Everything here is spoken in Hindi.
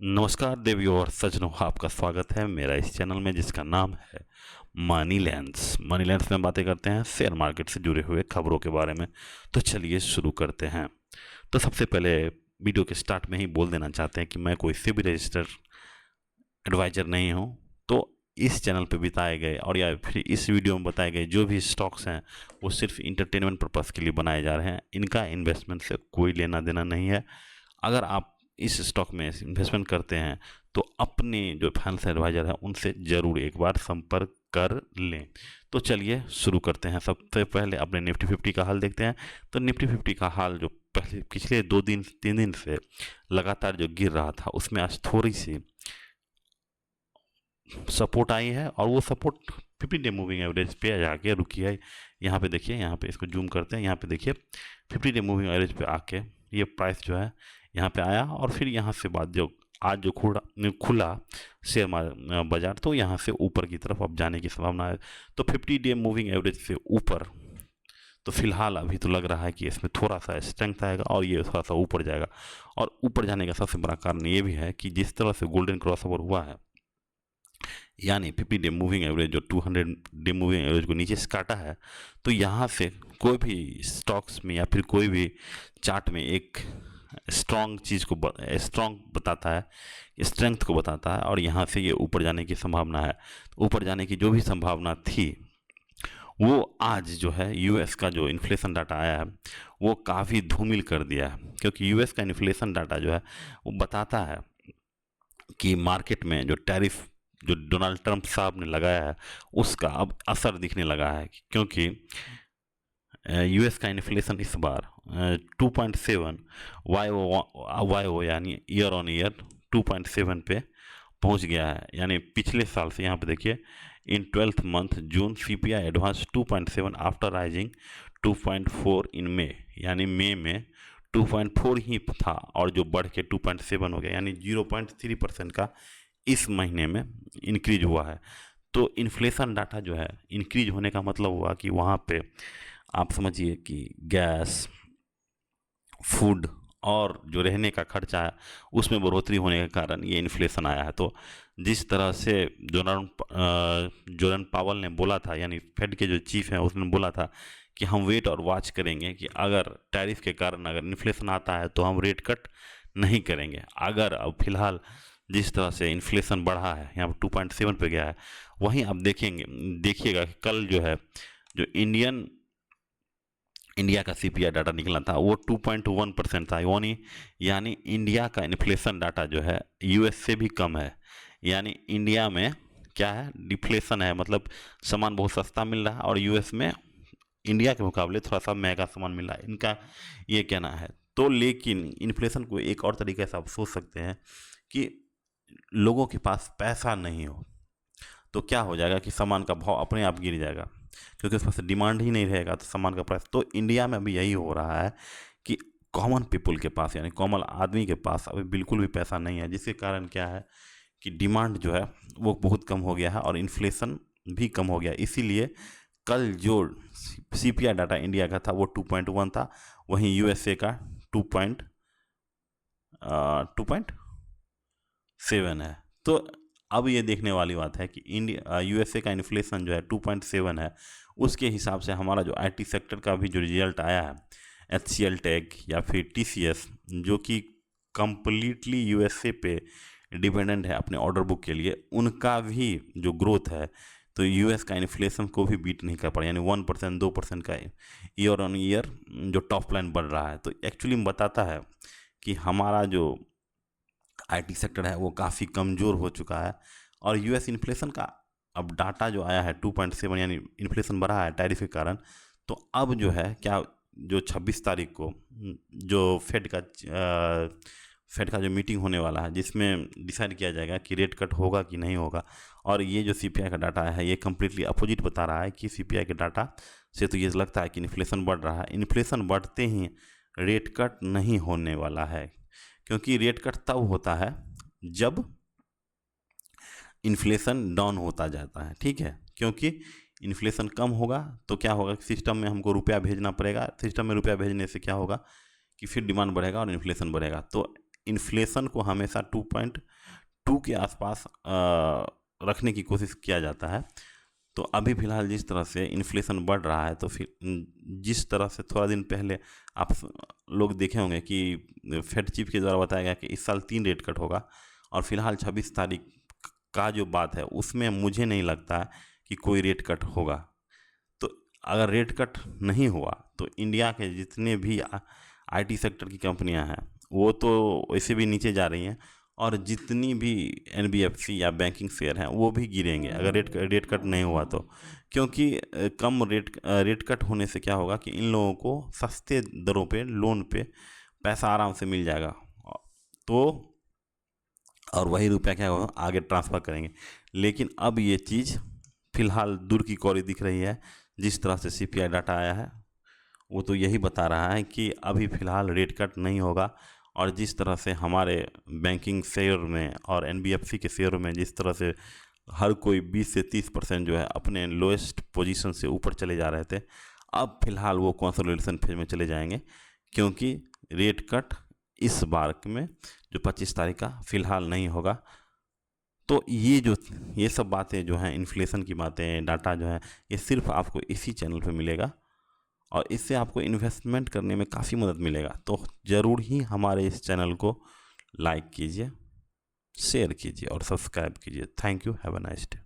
नमस्कार देवियों और सज्जनों, आपका स्वागत है मेरा इस चैनल में जिसका नाम है मनी लैंड्स में बातें करते हैं शेयर मार्केट से जुड़े हुए खबरों के बारे में। तो चलिए शुरू करते हैं। तो सबसे पहले वीडियो के स्टार्ट में ही बोल देना चाहते हैं कि मैं कोई सेबी रजिस्टर्ड एडवाइजर नहीं हूँ। तो इस चैनल पे बताए गए और या फिर इस वीडियो में बताए गए जो भी स्टॉक्स हैं वो सिर्फ इंटरटेनमेंट पर्पज़ के लिए बनाए जा रहे हैं। इनका इन्वेस्टमेंट से कोई लेना देना नहीं है। अगर आप इस स्टॉक में इन्वेस्टमेंट करते हैं तो अपने जो फाइनेंशियल एडवाइजर हैं उनसे ज़रूर एक बार संपर्क कर लें। तो चलिए शुरू करते हैं। सबसे पहले अपने निफ्टी 50 का हाल देखते हैं। तो निफ्टी 50 का हाल जो पहले पिछले 2 दिन 3 दिन से लगातार जो गिर रहा था उसमें आज थोड़ी सी सपोर्ट आई है और वो सपोर्ट 50 डे मूविंग एवरेज पे जाके रुकी है। यहाँ पे देखिए, यहाँ पे इसको जूम करते हैं, यहाँ पे देखिए 50 डे मूविंग एवरेज पे आके ये प्राइस जो है यहाँ पे आया और फिर यहाँ से बाद जो आज जो खुला शेयर बाजार तो यहाँ से ऊपर की तरफ अब जाने की संभावना है। तो 50 डे मूविंग एवरेज से ऊपर तो फिलहाल अभी तो लग रहा है कि इसमें थोड़ा सा स्ट्रेंथ आएगा और ये थोड़ा सा ऊपर जाएगा। और ऊपर जाने का सबसे बड़ा कारण ये भी है कि जिस तरह से गोल्डन क्रॉसओवर हुआ है, यानी 50 डे मूविंग एवरेज जो 200 डे मूविंग एवरेज को नीचे से काटा है, तो यहाँ से कोई भी स्टॉक्स में या फिर कोई भी चार्ट में एक स्ट्रॉन्ग चीज़ को स्ट्रॉन्ग बताता है, स्ट्रेंथ को बताता है और यहाँ से ये ऊपर जाने की संभावना है। ऊपर जाने की जो भी संभावना थी वो आज जो है यूएस का जो इन्फ्लेशन डाटा आया है वो काफ़ी धूमिल कर दिया है, क्योंकि यूएस का इन्फ्लेशन डाटा जो है वो बताता है कि मार्केट में जो टैरिफ जो डोनाल्ड ट्रंप साहब ने लगाया है उसका अब असर दिखने लगा है। क्योंकि यूएस का इन्फ्लेशन इस बार 2.7 वाई ओ यानी ईयर ऑन ईयर 2.7 पे पहुंच गया है। यानी पिछले साल से यहाँ पे देखिए, इन 12th मंथ जून सीपीआई एडवांस 2.7 आफ्टर राइजिंग 2.4 इन मई, यानी मई में 2.4 ही था और जो बढ़ के 2.7 हो गया, यानी 0.3% का इस महीने में इंक्रीज हुआ है। तो इन्फ्लेशन डाटा जो है इंक्रीज होने का मतलब हुआ कि वहाँ पे आप समझिए कि गैस, फूड और जो रहने का खर्चा है उसमें बढ़ोतरी होने के कारण ये इन्फ्लेशन आया है। तो जिस तरह से जोरन पावल ने बोला था, यानी फेड के जो चीफ हैं उसने बोला था कि हम वेट और वॉच करेंगे कि अगर टैरिफ के कारण अगर इन्फ्लेशन आता है तो हम रेट कट नहीं करेंगे। अगर अब फिलहाल जिस तरह से इन्फ्लेशन बढ़ा है, यहाँ पर 2.7 पे गया है, वहीं आप देखिएगा कि कल जो है जो इंडिया का सीपीआई डाटा निकला था वो 2.1% था। यानी इंडिया का इन्फ्लेशन डाटा जो है यूएस से भी कम है। यानी इंडिया में क्या है, डिफ्लेशन है, मतलब सामान बहुत सस्ता मिल रहा है और यूएस में इंडिया के मुकाबले थोड़ा सा महंगा सामान मिल रहा है, इनका ये कहना है। तो लेकिन इन्फ्लेशन को एक और तरीके से आप सोच सकते हैं कि लोगों के पास पैसा नहीं हो तो क्या हो जाएगा कि सामान का भाव अपने आप गिर जाएगा, क्योंकि उस पास डिमांड ही नहीं रहेगा तो सामान का प्राइस। तो इंडिया में अभी यही हो रहा है कि कॉमन पीपल के पास, यानी कॉमन आदमी के पास अभी बिल्कुल भी पैसा नहीं है, जिसके कारण क्या है कि डिमांड जो है वो बहुत कम हो गया है और इन्फ्लेशन भी कम हो गया। इसीलिए कल जो सीपीआई डाटा इंडिया का था वो 2.1 था, वहीं यूएसए का 2.7 है। तो अब ये देखने वाली बात है कि यूएसए का इन्फ्लेशन जो है 2.7 है, उसके हिसाब से हमारा जो आईटी सेक्टर का भी जो रिजल्ट आया है, एचसीएल टेक या फिर टीसीएस, जो कि कंप्लीटली यूएसए पे डिपेंडेंट है अपने ऑर्डर बुक के लिए, उनका भी जो ग्रोथ है तो यूएस का इन्फ्लेशन को भी बीट नहीं कर पा रहा, यानी 1% 2% का ईयर ऑन ईयर जो टॉप लाइन बढ़ रहा है। तो एक्चुअली बताता है कि हमारा जो आईटी सेक्टर है वो काफ़ी कमज़ोर हो चुका है। और यूएस इन्फ्लेशन का अब डाटा जो आया है 2.7, यानी इन्फ्लेशन बढ़ा है टैरिफ के कारण। तो अब जो है क्या, जो 26 तारीख को जो फेड का जो मीटिंग होने वाला है जिसमें डिसाइड किया जाएगा कि रेट कट होगा कि नहीं होगा। और ये जो सीपीआई का डाटा है ये कम्प्लीटली अपोजिट बता रहा है कि सीपीआई के डाटा से तो ये लगता है कि इन्फ्लेशन बढ़ रहा है। इन्फ्लेशन बढ़ते ही रेट कट नहीं होने वाला है, क्योंकि रेट कट तब होता है जब इन्फ्लेशन डाउन होता जाता है, ठीक है। क्योंकि इन्फ्लेशन कम होगा तो क्या होगा कि सिस्टम में हमको रुपया भेजना पड़ेगा, सिस्टम में रुपया भेजने से क्या होगा कि फिर डिमांड बढ़ेगा और इन्फ्लेशन बढ़ेगा। तो इन्फ्लेशन को हमेशा 2.2 के आसपास रखने की कोशिश किया जाता है। तो अभी फ़िलहाल जिस तरह से इन्फ्लेशन बढ़ रहा है, तो फिर जिस तरह से थोड़ा दिन पहले आप लोग देखे होंगे कि फेड चीफ के द्वारा बताया गया कि इस साल 3 रेट कट होगा, और फिलहाल 26 तारीख का जो बात है उसमें मुझे नहीं लगता कि कोई रेट कट होगा। तो अगर रेट कट नहीं हुआ तो इंडिया के जितने भी आईटी सेक्टर की कंपनियां हैं वो तो वैसे भी नीचे जा रही हैं, और जितनी भी एनबीएफसी या बैंकिंग शेयर हैं वो भी गिरेंगे अगर रेट कट नहीं हुआ तो। क्योंकि कम रेट कट होने से क्या होगा कि इन लोगों को सस्ते दरों पे लोन पे पैसा आराम से मिल जाएगा, तो और वही रुपया क्या होगा आगे ट्रांसफ़र करेंगे। लेकिन अब ये चीज़ फ़िलहाल दूर की कौड़ी दिख रही है। जिस तरह से सीपीआई डाटा आया है वो तो यही बता रहा है कि अभी फ़िलहाल रेट कट नहीं होगा, और जिस तरह से हमारे बैंकिंग शेयर में और एनबीएफसी के शेयरों में जिस तरह से हर कोई 20 से 30% जो है अपने लोएस्ट पोजीशन से ऊपर चले जा रहे थे, अब फ़िलहाल वो कंसोलिडेशन फेज में चले जाएंगे, क्योंकि रेट कट इस बार में जो 25 तारीख का फ़िलहाल नहीं होगा। तो ये सब बातें जो हैं, इन्फ्लेशन की बातें, डाटा जो है, ये सिर्फ आपको इसी चैनल पे मिलेगा, और इससे आपको इन्वेस्टमेंट करने में काफ़ी मदद मिलेगा। तो ज़रूर ही हमारे इस चैनल को लाइक कीजिए, शेयर कीजिए और सब्सक्राइब कीजिए। Thank you, have a nice day.